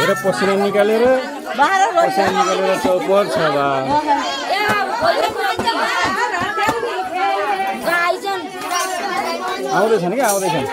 एउटा पसिना निकालेर चौपट छ बा आउँदैछन् कि आउँदैछन्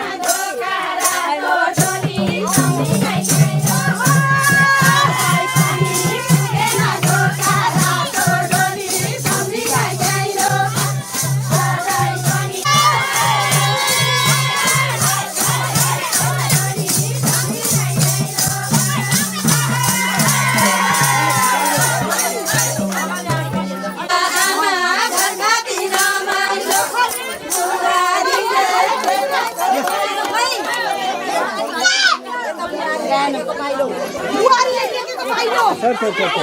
Hãy subscribe cho kênh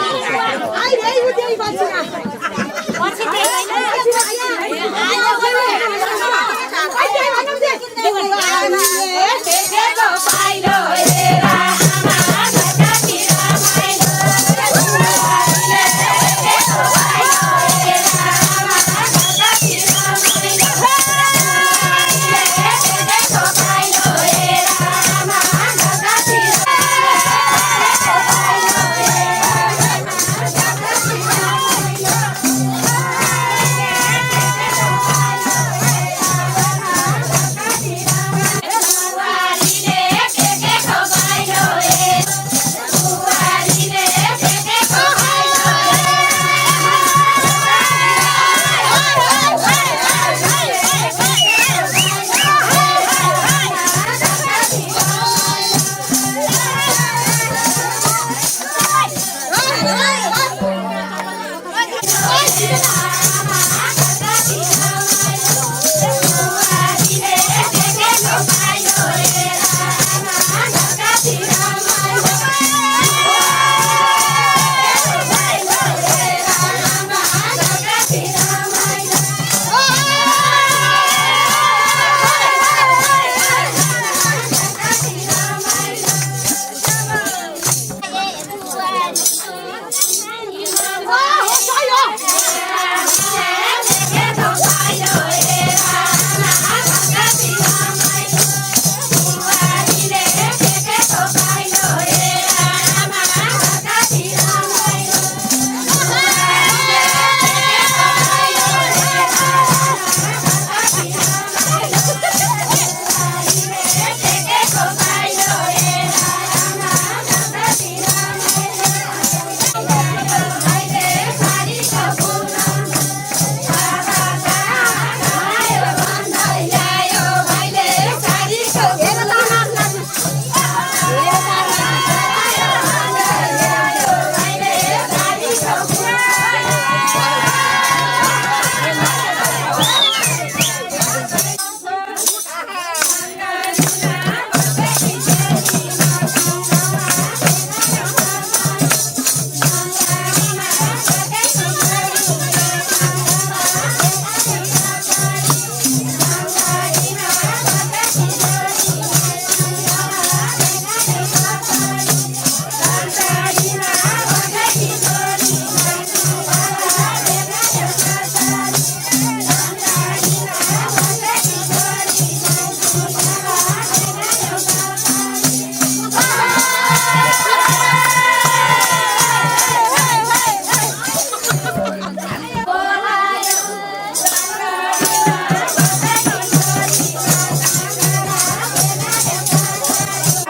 Ghiền Mì Gõ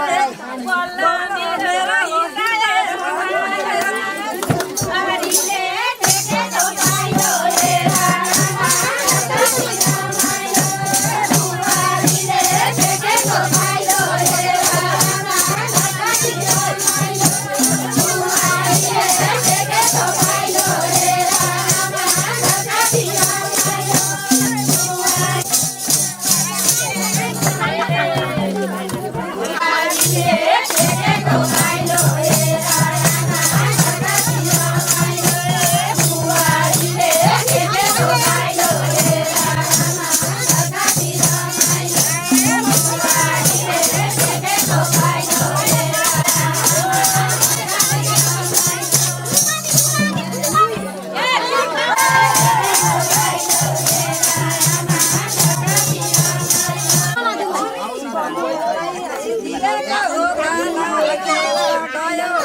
để không bỏ lỡ những video hấp dẫn.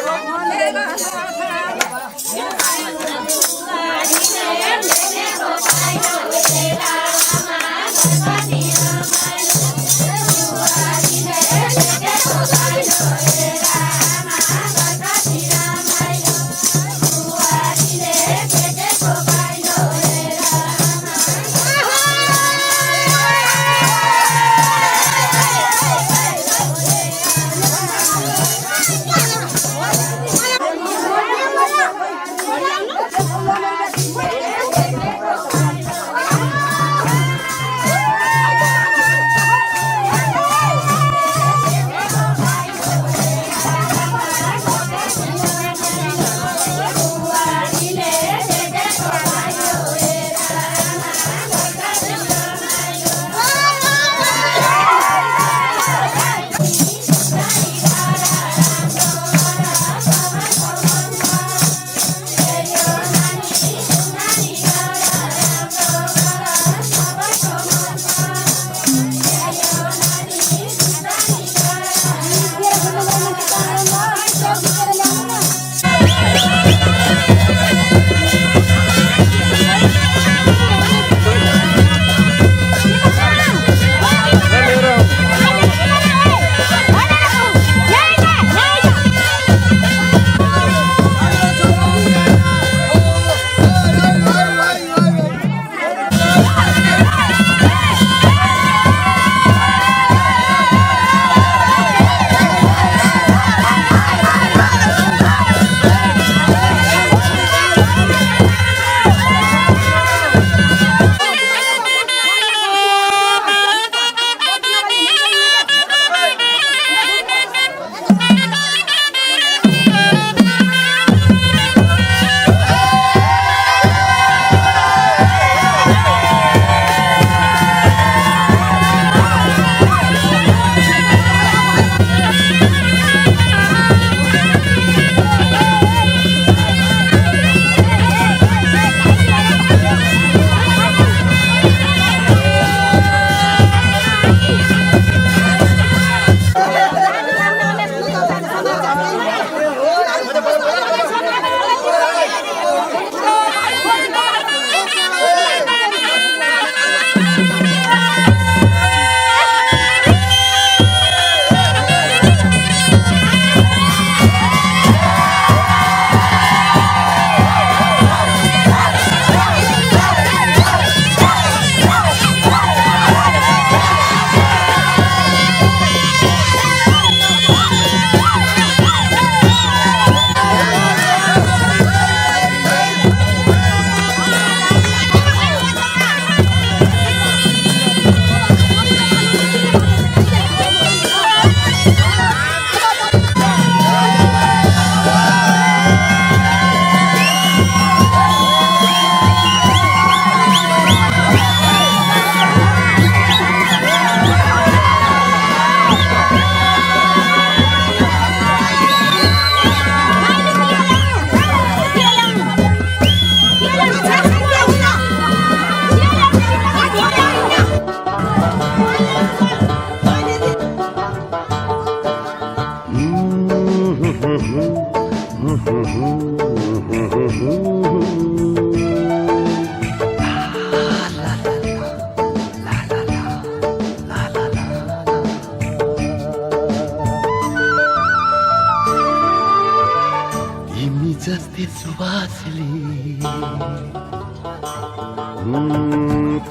जस्ती सुवासली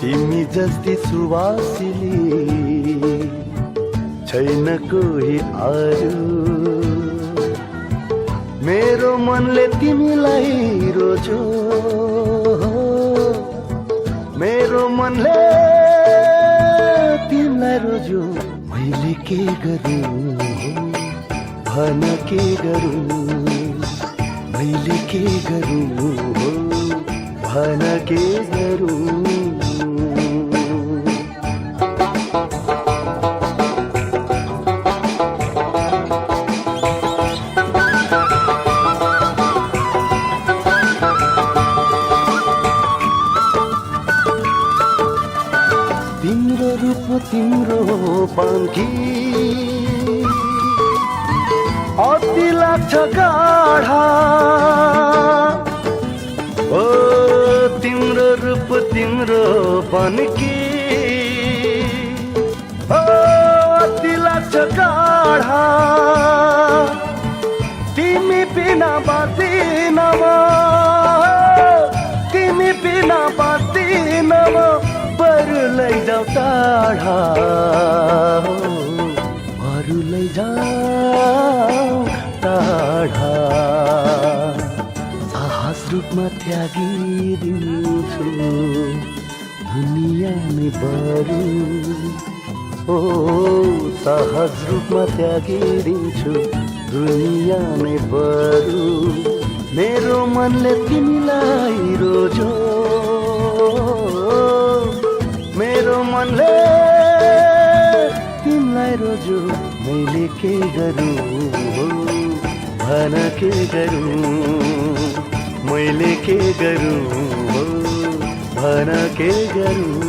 तिमी जस्ती सुवासली छैन कोही अरू मेरो मनले तिमीलाई रोज्यो मेरो मनले तिमीलाई रोज्यो मैले के गरूँ भन के गरूँ मैले के गरूँ भन के गरूँ तिम्रो रूप तिम्रो पंखी अति लाग्छ गाढा ओ तिम्रो रूप तिम्रो बनकी ओ अति लाग्छ गाढा तिमी बिना बाँच्दिन म तिमी बिना बाँच्दिन म बरु लैजाऊ टाढा बरु लैजाऊ टाढा साहस रूपमा त्यागिदिन्छु दुनियाँ नै बरु ओ साहस रूपमा त्यागिदिन्छु दुनियाँ नै बरु मेरो मनले तिमीलाई रोज्यो मेरो मनले तिमीलाई रोज्यो मैले के गरूँ भन के गरूँ मैले के गरूँ भन के गरूँ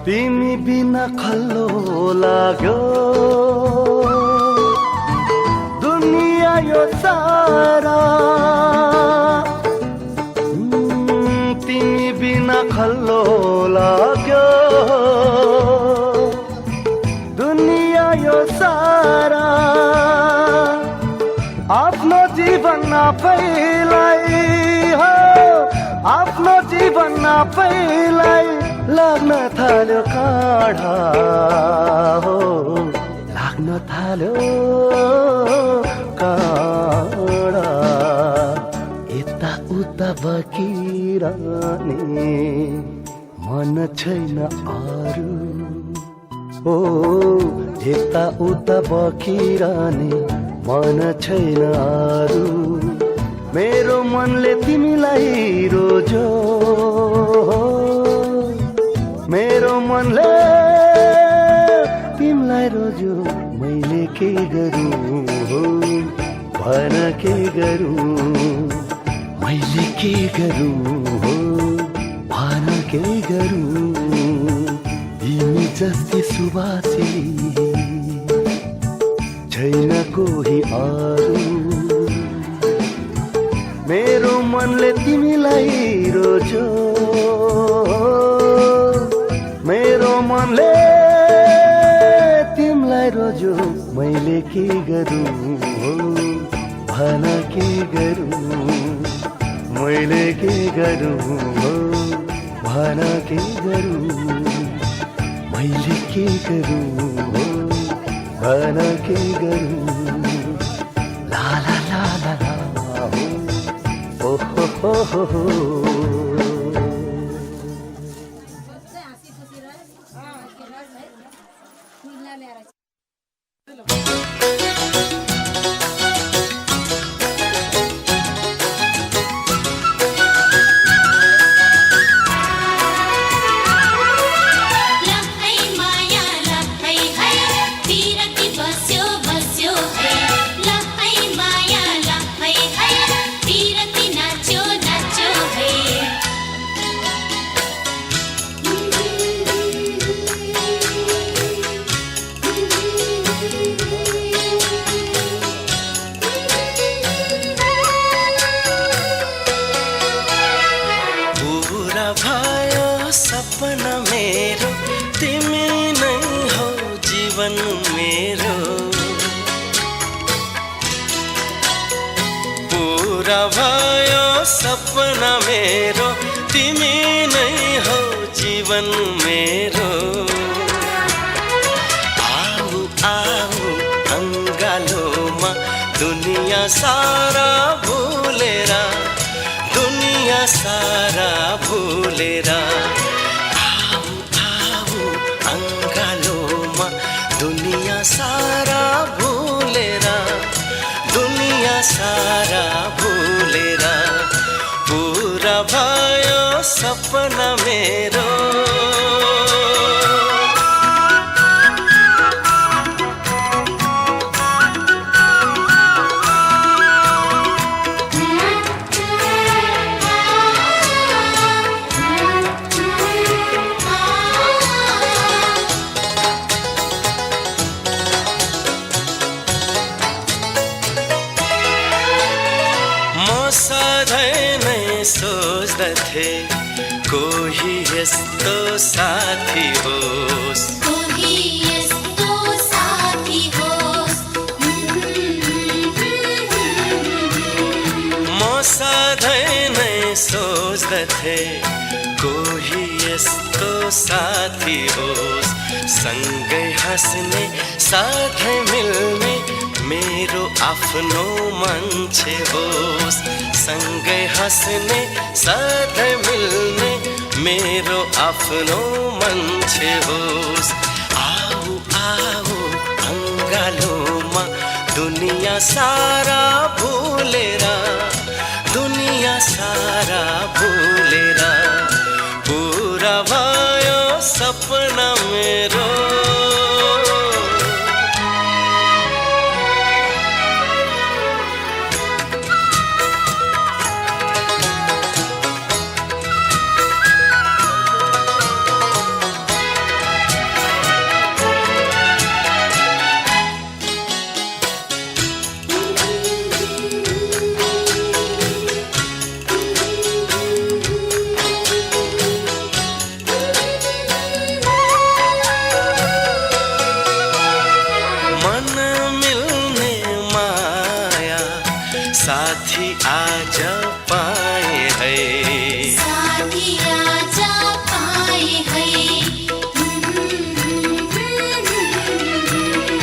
तिमी बिना खल्लो लाग्यो दुनियाँ यो सारा तिमी बिना खल्लो लाग्यो दुनियाँ यो सारा आफ्नो जीवन आफैलाई हो आफ्नो जीवन आफैलाई लाग्न थाल्यो काढा हो लाग्न थाल्यो काढा यता उता बकिरहने मन छैन अरू ओ यता उता बकिरहने मन छैन अरू मेरो मनले तिमीलाई रोज्यो मेरो मनले तिमीलाई रोज्यो मैले के गरूँ भन के गरूँ मैले के गरूँ भन के गरूँ तिमी जस्ती सुवासिली छैन कोही अरू मेरो मनले तिमीलाई रोज्यो मेरो मनले तिमीलाई रोज्यो मैले के गरूँ भन के गरूँ मैले के गरूँ भन के गरूँ मैले के गरूँ भन के गरूँ ला ला ला ला ला हो हो हो हो पूरा भयो सपना मेरो तिमी नै हो जीवन मेरो आऊ आऊ अंगालोमा दुनिया सारा भुलेर दुनिया सारा भुलेर आऊ आऊ अंगालोमा दुनिया सारा भुलेर दुनिया सारा भुलेर पूरा भयो सपना मेरो सधैँ नै सोच्दथे कोही यस्तो साथी होस् कोही यस्तो साथी होस् म सधैँ नै सोच्दथे कोही यस्तो साथी होस् सँगै हाँस्ने साथै मिल्ने मेरो आफ्नो मान्छे होस् सँगै हाँस्ने साथै मिल्ने मेरो आफ्नो मान्छे होस् आऊ आऊ अंगालोमा दुनिया सारा भुलेर दुनिया सारा भुलेर पूरा भयो सपना मेरो साथी आज पाए है साथी आज पाए है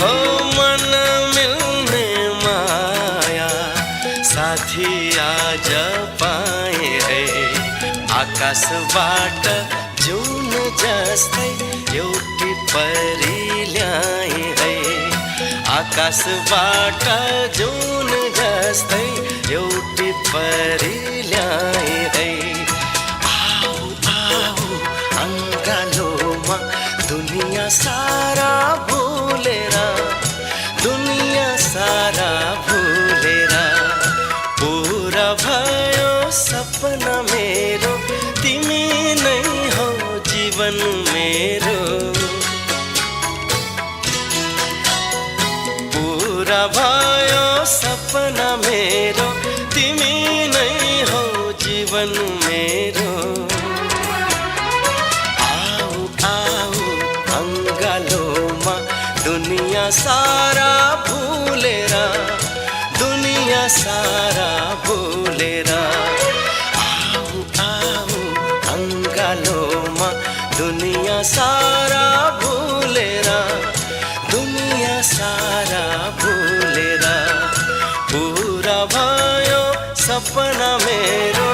हो मन मिल्ने माया साथी आज पाए है आकाशबाट जुन जस्तै एउटी परी ल्याए है आकाशबाट जुन जस्तै एउटी परी ल्याए है आऊ आऊ अंगालोमा दुनिया सारा भुलेर दुनिया सारा भुलेर पूरा भयो सपना मेरो तिमी नै हो जीवन मेरो पूरा भयो सपना मेरो तिमी नै हो जीवन मेरो आऊ आऊ अंगालोमा दुनिया सारा भुलेर दुनिया सारा भुलेर आऊ आऊ अंगालोमा दुनिया सारा भुलेर दुनिया सारा भुलेर पूरा भयो सपना मेरो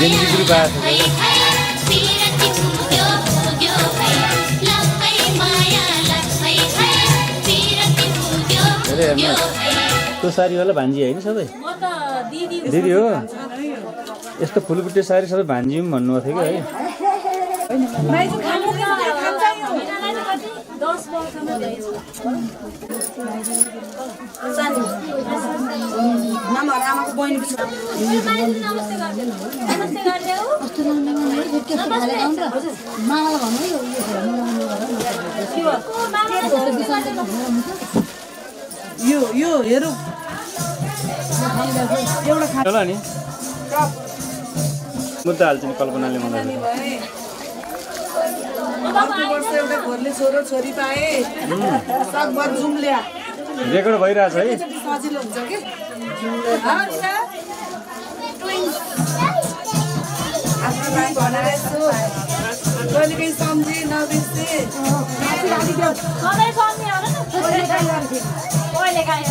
जिन्दगी बात त्यो साडी होला भान्जी होइन सबै दिदी हो यस्तो फुलबुट्टे साडी सबै भान्जी पनि भन्नुभएको थियो कि है 10 वर्षमा ल्याएछ नम्बर आमाको बहिनी नमस्ते गर्दै नमस्ते गर्दै हो कस्तो राम्रो के खाले आउँ र मामालाई भन्नु यो यो हेरौ एउटा चल नि मुद्दा हाल्छ नि कल्पनाले मलाई वर्ष एउटा घरले छोरो छोरी पाए सकभर जुम ल्या रेकर्ड भइरहेछ है सजिलो हुन्छ के आफ्नो भाइ भनेर यसो कहिले काहीँ सम्झे नबिर्से सधैँ सम्झे होला न कहिले काहीँ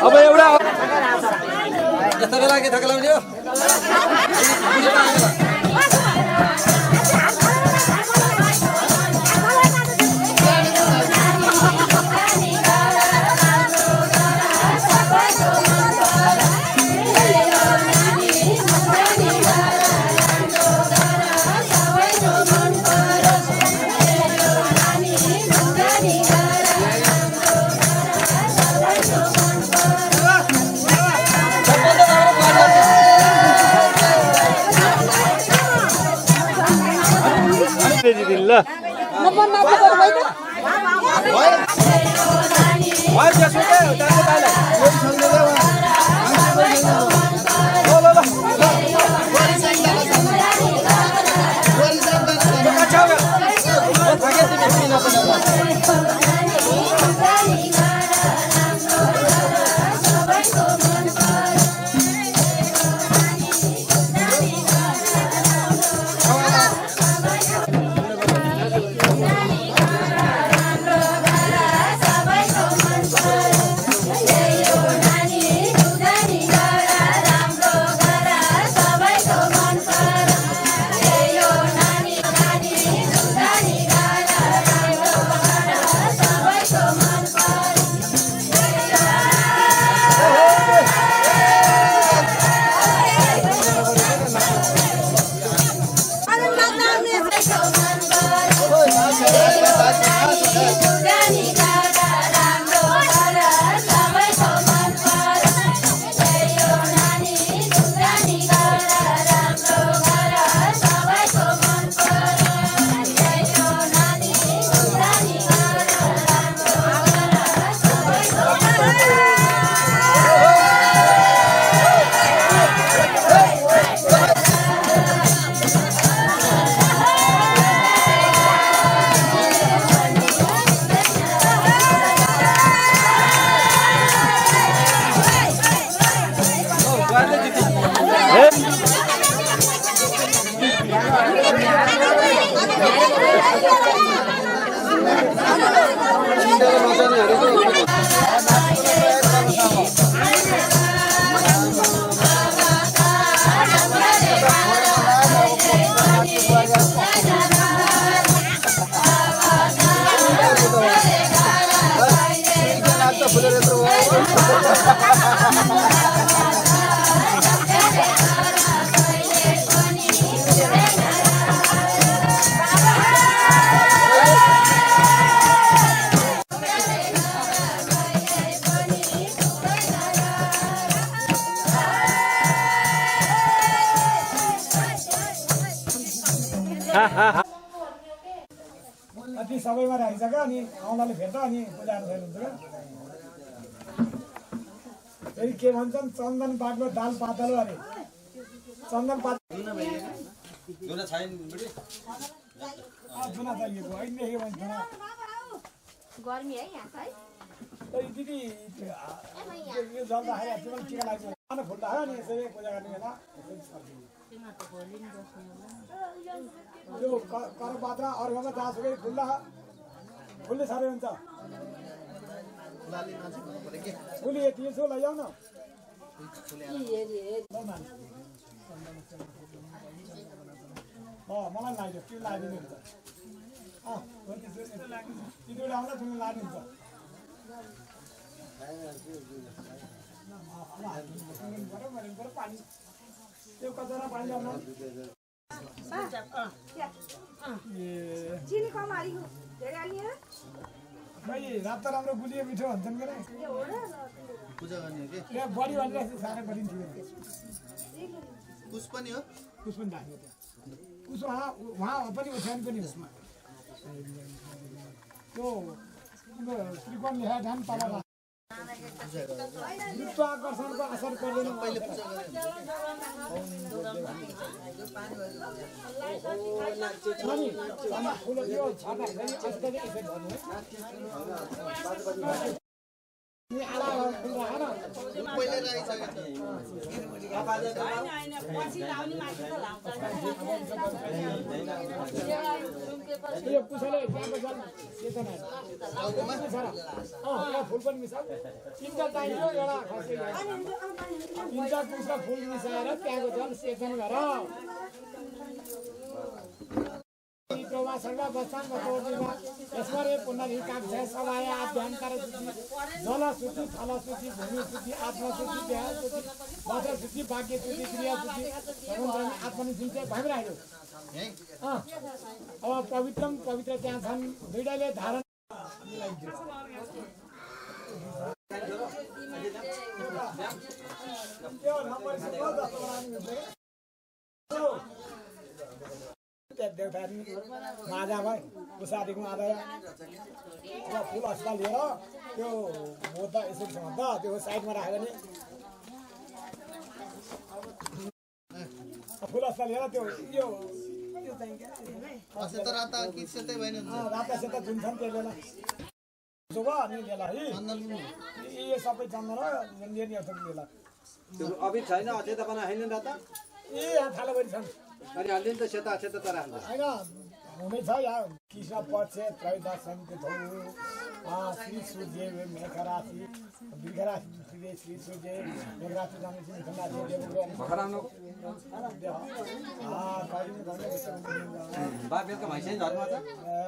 अब एउटा ल अति सबैमा राखिसक्यो अनि आउँदाले फेर्छ अनि पूजाहरू फेर्नुहुन्छ क्या फेरि के भन्छन् चन्दन पातको दाल पातलो अरे चन्दन पात जुना चाहिएको होइन के भन्छ गर्मी है यहाँ है दिदी यो जल्दाखेरि तिमीले टिका लाग्छ खाना फुल्दा हो नि यसरी पूजा गर्ने बेला यो करपात्रा अर्घमा जहाँसुकै फुल्दा फुल्ने साह्रै हुन्छ फुली यति यसो लैजाऊ न मलाई लाग्यो के लागिदिनु हुन्छ तिनीहरू आउँदा तिमीले लागिदिन्छ पानी त्यो कचरा पानी ल्याउनु चिनी कम हालेको धेरै हालिएन खै रात त राम्रो गुलियो मिठो भन्छन् के पूजा गर्ने के यहाँ बढी भनेर साह्रै बढी थियो कुस पनि हो कुस पनि राख्यो त्यहाँ कुस उहाँ पनि ओछ्यान पनि उसमा त्यो त्रिकोण लेखा ध्यान तल गुरुत्वाकर्षणको असर पर्दैन पहिले पूजा गरे फुल त्यो छाड्दाखेरि अस्ति यसरी भन्नु पहिले राखिसकेको यो पुछले त्यहाँको जल चेतना फुल पनि मिसाउ तिनवटा चाहियो एउटा तिनवटा पुछका फुल मिसाएर त्यहाँको जल सेचन गर सर्व बस्तान स्मरे पुनरिकाक्ष सभाय आभ्यन्तर शुद्धि जल शुद्धि थल शुद्धि भूमि शुद्धि आत्मा शुद्धि देह शुद्धि वस्त्र शुद्धि भाग्य शुद्धि क्रिया शुद्धि आत्मनिश्चित भइरहेको अब पवित्रम पवित्र त्यहाँ छन् दुईटाले धारण माजा भयो उसादीको माजा फुल अस्पताल लिएर त्यो बोद्ध यसरी त त्यो साइडमा राख्यो भने फुल अस्पताल लिएर त्यो यो राता कि सेतै भएन राता सेता जुन छन् त्यो बेला अनि बेला है यो सबै चन्दन हो बेला त्यो अभी छैन अचेतपना छैन राता ए यहाँ थालोभरि छन् अनि हाल्दिन त सेता सेता त राख्नु होइन हुनेछ यहाँ कृष्ण पक्ष त्रयोदशनको धौ श्री सूर्य मेघराशि वृषराशि श्री सूर्य मेघराशि बेलुका भैँसी घरमा छ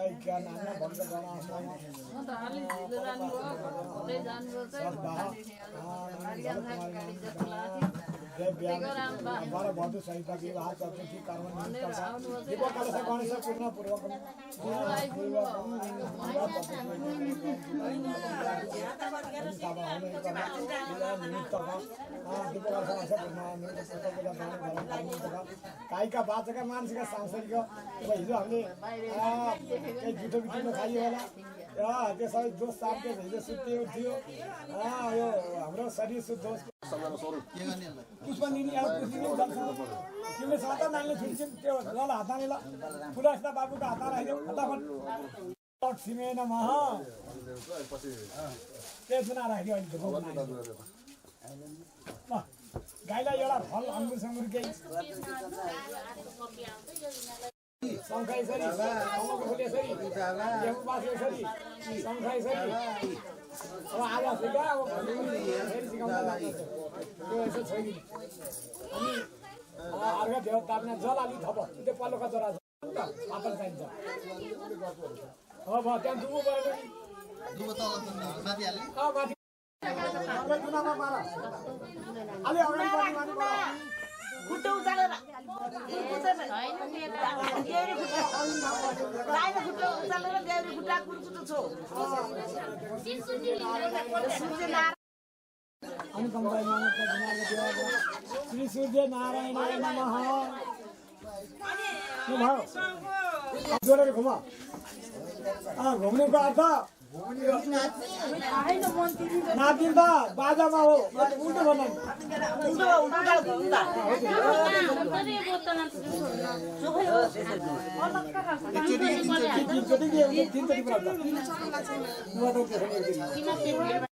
बाह्र भदु सहित विवाह चतुर्थी कर्म दीपक कलश गणेश पूर्ण पूर्वक कायिका वाचका मानसिक सांसारिक हिजो हामीले केही जुठो बिटो खाइयो होला त्यो सबै दोष साप्यो हिजो सुत्यो थियो यो हाम्रो शरीर शुद्ध पुष्प निनी तिमीले सता नानीले छुट्छन् त्यो ल हाताले ल पुलस्ता बाबुको हातमा राखिदेऊ फटाफट सिमेन मह त्यसमा राखिदियो अहिले ल गाईलाई एउटा फल अङ्गुर सङ्गुर केही शङ्ख यसरी अम्मको फुल यसरी गेहूँ पास यसरी शङ्ख यसरी अब आज सिका अब फेरि सिकाउँदा लाग्छ त्यो यसो छैन अनि अर्घ देव ताप्ने जल अलि थप त्यो पल्लोका जरा पातल चाहिन्छ अब त्यहाँ दुबो परेको माथि दुनामा मार अलि अगाडि खुट्टा उचालेर देउरी खुट्टा कुर्कुटो छो श्री सूर्य नारायणाय नमः जोडेर घुम घुम्नुको अर्थ नातिन्दा बाजामा हो उल्टो भन्नु तीनचोटि के उसले तीनचोटि पुऱ्याउँछ म त त्यसो गर्दिन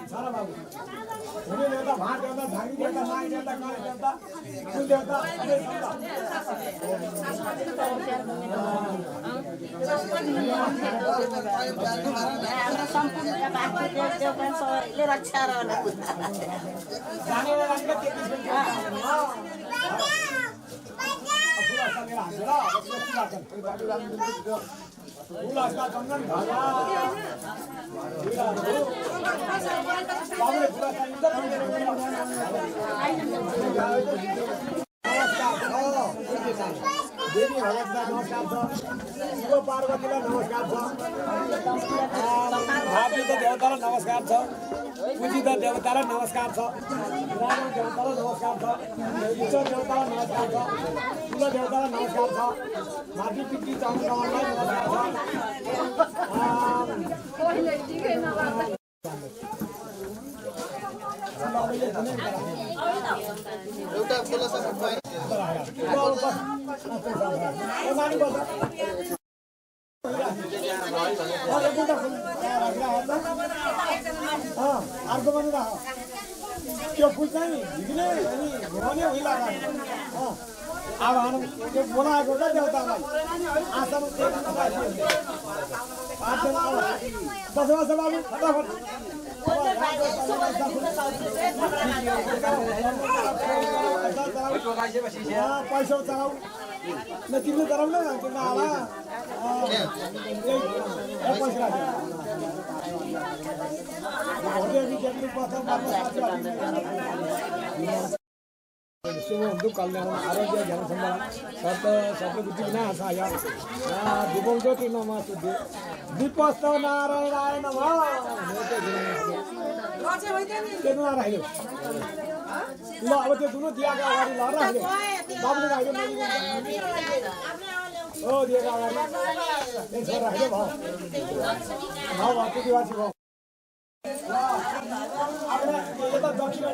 सारा बाबु हुने देवता भाट देवता झागी देवता माई देवता काली देवता कुल देवता रक्षा देवी भगतलाई नमस्कार छ शिव पार्वतीलाई नमस्कार छ भावित देवतालाई नमस्कार छ पूजित देवतालाई नमस्कार छ राम देवतालाई नमस्कार छ ईश्वर देवतालाई नमस्कार छ कुल देवतालाई नमस्कार छ माथि पितृ चन्द्रमालाई नमस्कार एउटा खोला सबै अर्को पनि राख त्यो फुल चाहिँ झिक्ने अनि घुमाउने होइन अब हामी त्यो बोलाएको छ देउतालाई आसन बस बस बाबु फटाफट पैसा चलाऊ न तिमीले चलाउ न तिमीले आला पैसा शुभ कल्याण आरोग्य ज्ञान संभाळ सतबुद्धी विनाशाय दिवं ज्योति नमस्तुते दीपस्थ नारायणाय नमः केनु राख्यो ल अब त्यो दुनो दियाको अगाडि ल राख्यो बाबुले राख्यो ओ दियाको अगाडि यसो राख्यो भयो त्यति बाँची भयो यता दक्षिण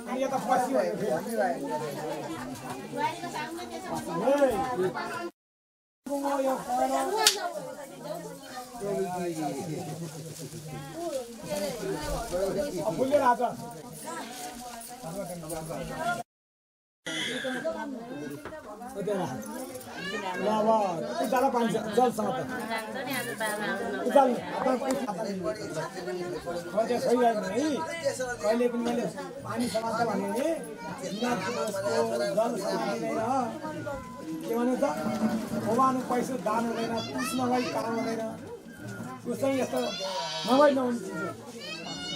अनि यता पश्चिम फुलेर आज उजाला पानी जलसँग त उजाल कहिले पनि मैले पानी समात्छ भने नि जल के भने त खोवानु पैसा दान हुँदैन पुस नभई काम हुँदैन उसै यस्तो नभई नहुने चिज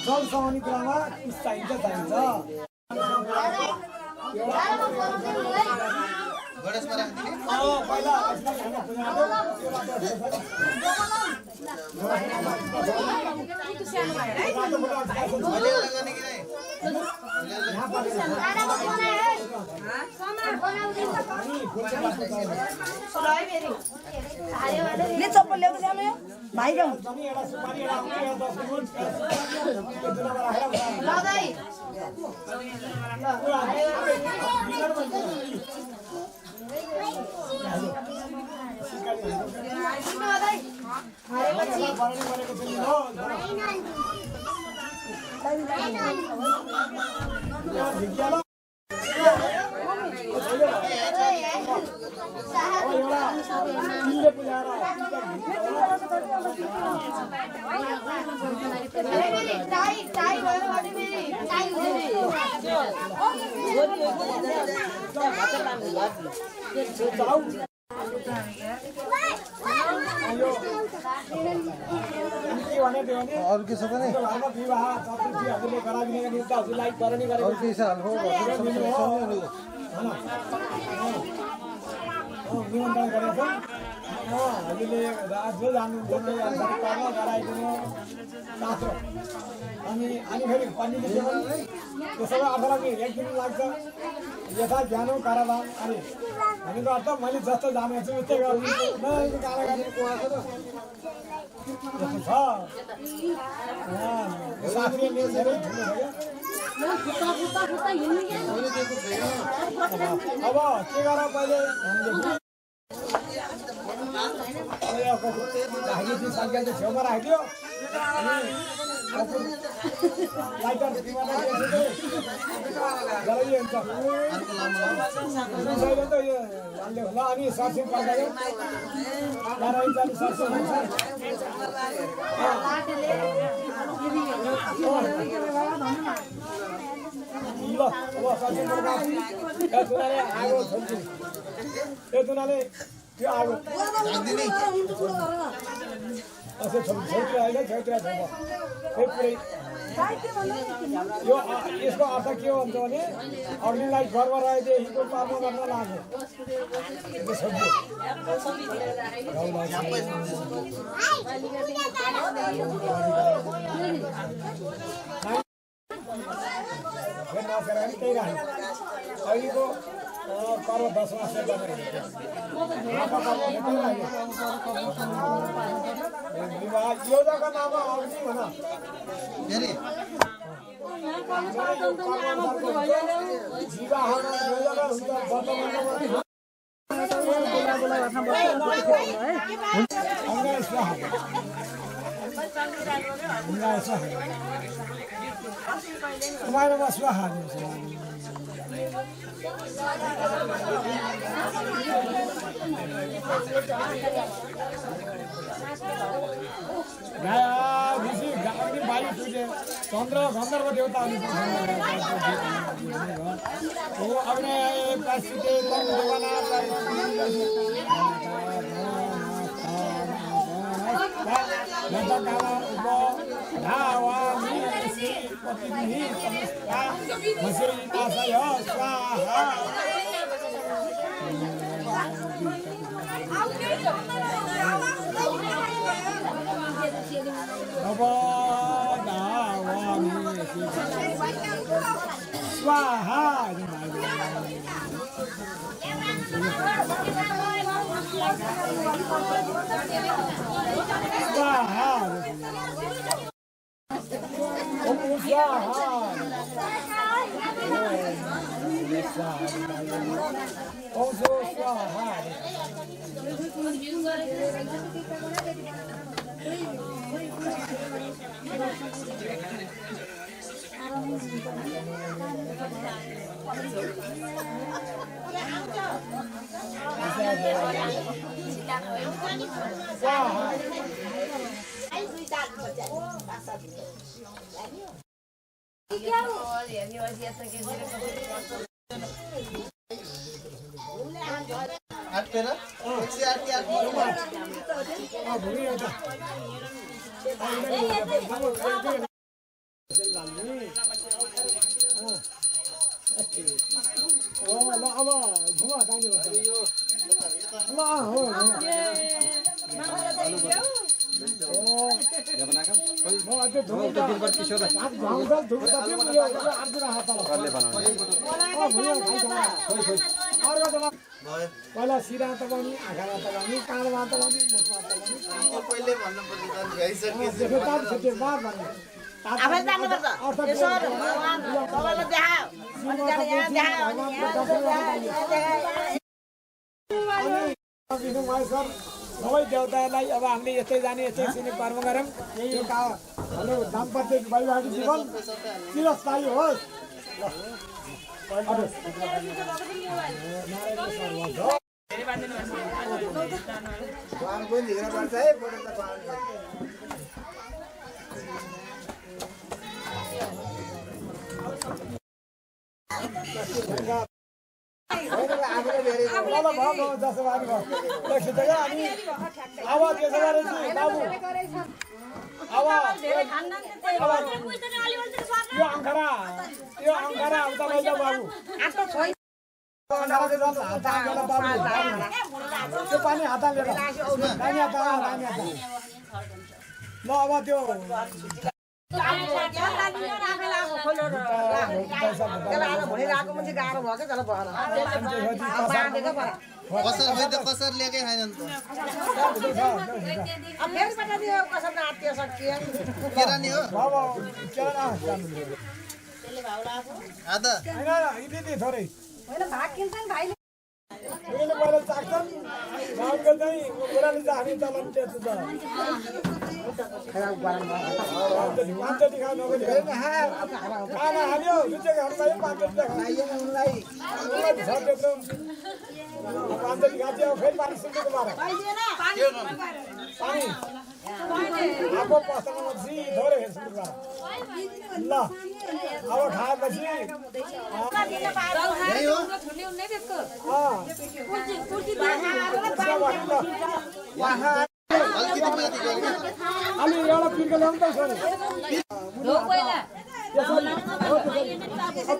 जल समाउने कुरामा पुस चाहिन्छ गणेशमा राख्दिने पहिला चप्पल ल्याउँदै जानु भाइ गाउँ अरू के छ पनि विवाह चतुर्थीहरूले गराइदिने निम्ति हजुरलाई करणी गरेको अरू के छ हाल्नु निमन्त्रण गरेको हजुरले जो जानुहुन्छ त्यही अनुसार कर्म गराइदिनु शास्त्र अनि फेरि पण्डितले के भन्नु त्यो सबै अर्थ लाग्ने 1 दिन लाग्छ यथा ज्ञानो कारवान अनि भनेको अर्थ मैले जस्तो जानेछु उस्तै गर्नु नजानेको काला गर्ने कुवाको त यस्तो छ शास्त्रीय नियम धेरै ठुलो छ अब के गर पहिले हामीले संख्या चाहिँ छेउमा राखिदियो लाइटर जलाइयो हुन्छ ल अनि सरसिङ पर्दैन 12 इन्च अनि सरसिङ हुन्छ ल अब सरसिङ पर्दैन आगो छोड्छु त्यो तुनाले त्यो आगो असो छेउतिर होइन छेउतिर छ यो यसको अर्थ के हो भन्छ भने अग्निलाई घरमा रहेदेखिको पार्नु गर्न लाग्यो त्यही राख्यो अहिलेको पर्व 10 वर्ष योजनाको नाम अग्नि भन तुम्हारे स्वाहा बाली पूजे चंद्र गंधर्व देवता स्वाहा पहिला सिरा त पनि आँखामा त पनि काँडमा त पनि मुखमा त पनि पहिले भन्नुपर्छ त भइसक्यो आफै जानुपर्छ यसो बाबाले देखायो अनि जाने यहाँ देखायो सबै देवताहरूलाई अब हामीले यस्तै जाने यस्तै सिने कर्म गरौँ यो हाम्रो दाम्पत्य वैवाहिक जीवन चिरस्थायी होस् त्यो पानी हात हालेर दानी हात ल अब त्यो कसर भयो त कसर ल्याएकै छैन नि त केरा नि हो आधा यति थोरै होइन भाग किन्छन् भाइले पहिला चाख्छन् भागको चाहिँ बुढाले चाख्ने चलन त्यस्तो छ पाँचचोटि खानु खाना हाल्यो दुई खानु पाँचचोटि पाँचचोटि खान्छ फेरि पानी सुन्नुको बाह्र पानी आफू पस्तामा थोरै सुन्नुको बाह्र ल अब खाएपछि अलि एउटा पिर्को ल्याउनु त छोरी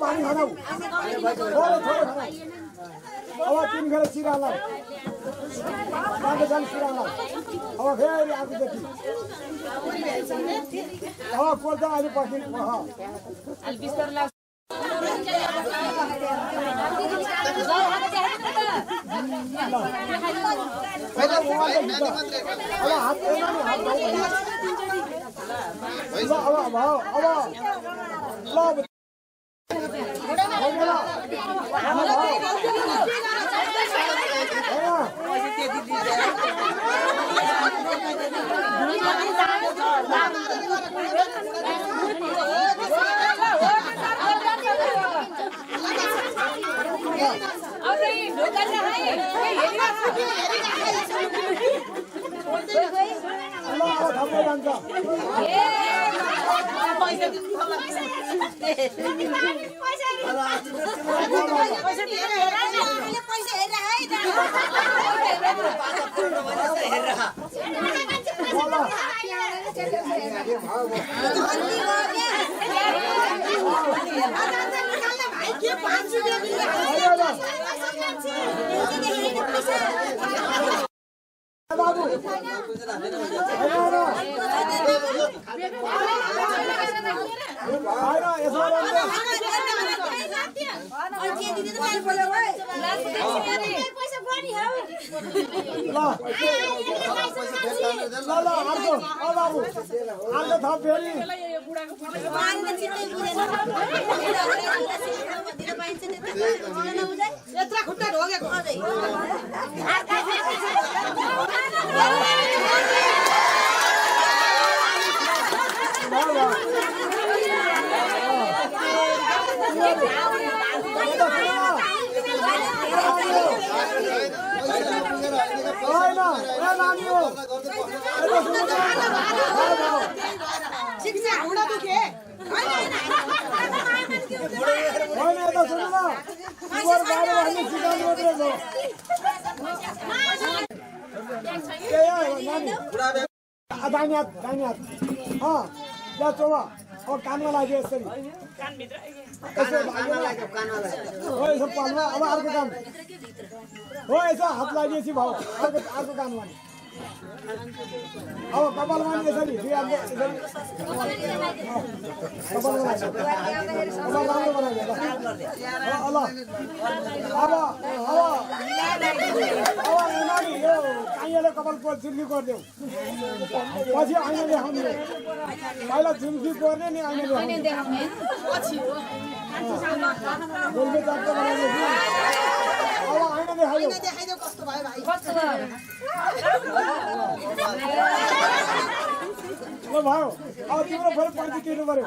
पानी खानु थोरै थोरै खानु अब 3 खेर चिरा लाऊ पाँच जान चिरा लाऊ अब फेरि आगो देखि कोल्दा अलि पछि अलि बिस्तार लाऊ और कानमा लाग्यो यसरी कानभित्र हो यसो पाल्नु अब अर्को कान हो यसो हात लागेपछि भयो अर्को कानमा अब कपालमा नि यसरी दुई हातले यसरी कपालमा लाग्छ अब राम्रो बनाइदियो ल अब नानी यो आइले कपाल चुल्ली गरिदेऊ पछि आइना देखाउने पहिला चुल्ली गर्ने नि आइना देखाउने पछि हो अब आइना देखाइदेऊ कस्तो भयो भाइ कस्तो ल भयो अब तिम्रो फेरि पैसा तिर्नु पर्यो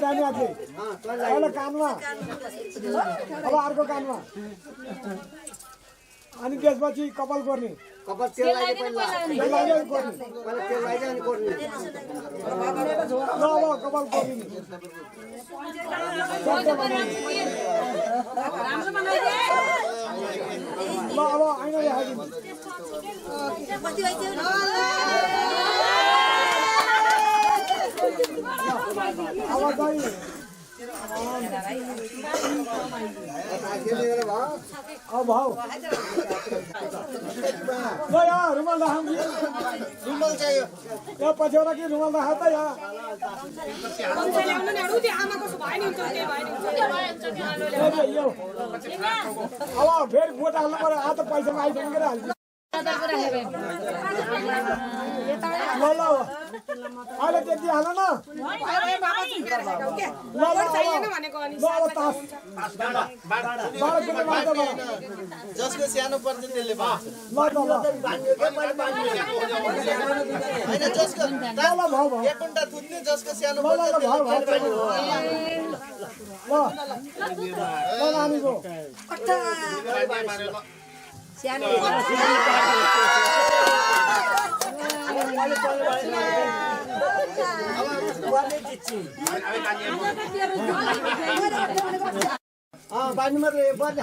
दानी हातले पहिला कानमा अब अर्को कानमा अनि त्यसपछि कपाल गर्ने कपाल तेल लाग्यो कपाल गर्ने ल अब आइना देखाइदिनु अब चाहिँ अब भाउ ल यहाँ रुमाल राखौँ कि रुमाल चाहियो यहाँ पछ्यौरा कि रुमाल राख त यहाँ अब फेरि गोट हाल्नु पर्यो आ त पैसामा आइसकेर हाल्छु ल ल अहिले त्यति हाल न जसको सानो पर्छ त्यसले पाउँछ होइन जसको एक घन्टा थुन्ने जसको सानो पर्छ पानी मात्रै पर्ने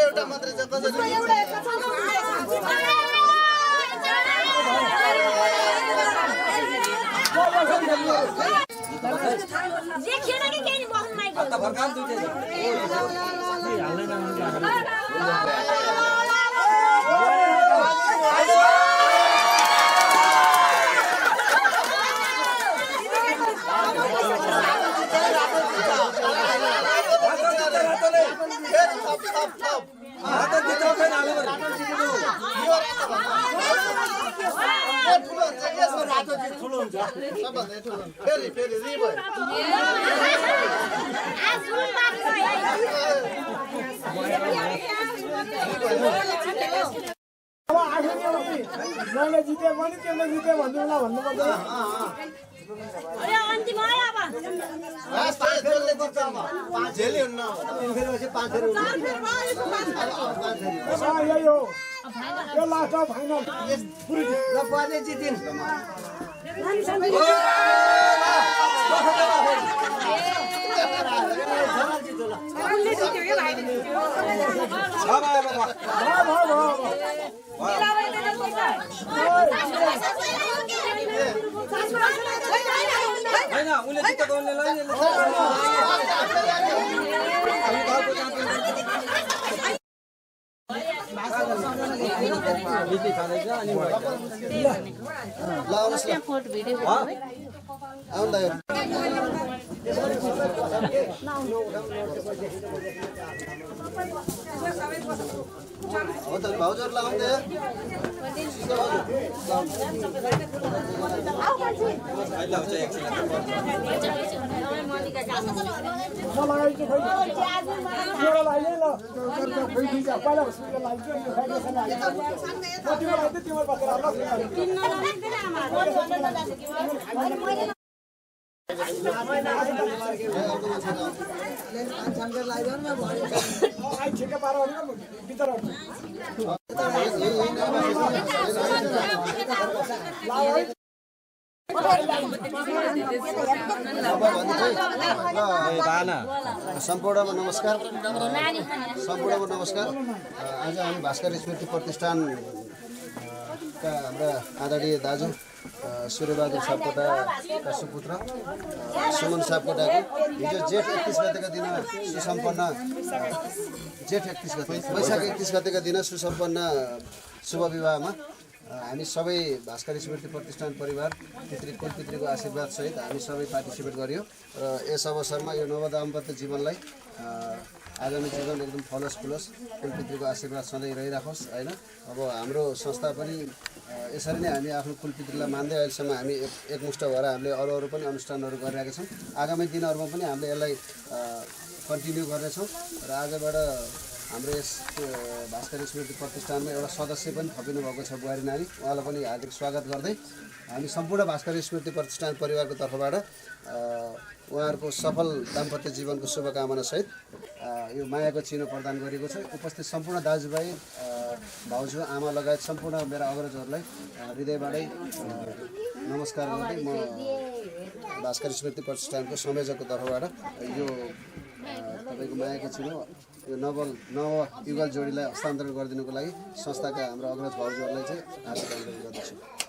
एउटा मात्रै छ मैले जिते पनि त्यसले जिते भन्नु भन्नुपर्छ यही हो यो लास्ट फाइनल जितिन् भाउजूहरूलाई आउँदै ठिकै पारेर भित्र सम्पूर्णमा नमस्कार। सम्पूर्णमा नमस्कार। आज हामी भास्कर स्मृति प्रतिष्ठानका हाम्रा आदरणीय दाजु सूर्यबहादुर सापकोटाका सुपुत्र सुमन सापकोटाको हिजो जेठ 31 गतेका दिन सुसम्पन्न वैशाख 31 गतेका दिन सुसम्पन्न शुभ विवाहमा हामी सबै भास्कर स्मृति प्रतिष्ठान परिवार कुलपितृको आशीर्वाद सहित हामी सबै पार्टिसिपेट गरियो र यस अवसरमा यो नवदाम्पत्य जीवनलाई आगामी जीवन एकदम फलोस् फुलोस्, कुलपितृको आशीर्वाद सधैँ रहिराखोस् हैन। अब हाम्रो संस्था पनि यसरी नै हामी आफ्नो कुलपितृलाई मान्दै अहिलेसम्म हामी एकमुष्ट भएर हामीले अरू पनि अनुष्ठानहरू गरिरहेका छौँ। आगामी दिनहरूमा पनि हामीले यसलाई कन्टिन्यू गर्नेछौँ र आजबाट हाम्रो यस भास्कर स्मृति प्रतिष्ठानमा एउटा सदस्य पनि थपिनु भएको छ, बुहारी नानी, उहाँलाई पनि हार्दिक स्वागत गर्दै हामी सम्पूर्ण भास्कर स्मृति प्रतिष्ठान परिवारको तर्फबाट उहाँहरूको सफल दाम्पत्य जीवनको शुभकामना सहित यो मायाको चिनो प्रदान गरेको छ। उपस्थित सम्पूर्ण दाजुभाइ भाउजू आमा लगायत सम्पूर्ण मेरा अग्रजहरूलाई हृदयबाटै नमस्कार गर्दै म भास्कर स्मृति प्रतिष्ठानको संयोजकको तर्फबाट यो तपाईँको मायाको चिनो यो नव युगल जोडीलाई हस्तान्तरण गरिदिनुको लागि संस्थाका हाम्रो अग्रज भाउजूहरूलाई चाहिँ हार्दिक अनुरोध गर्दछु।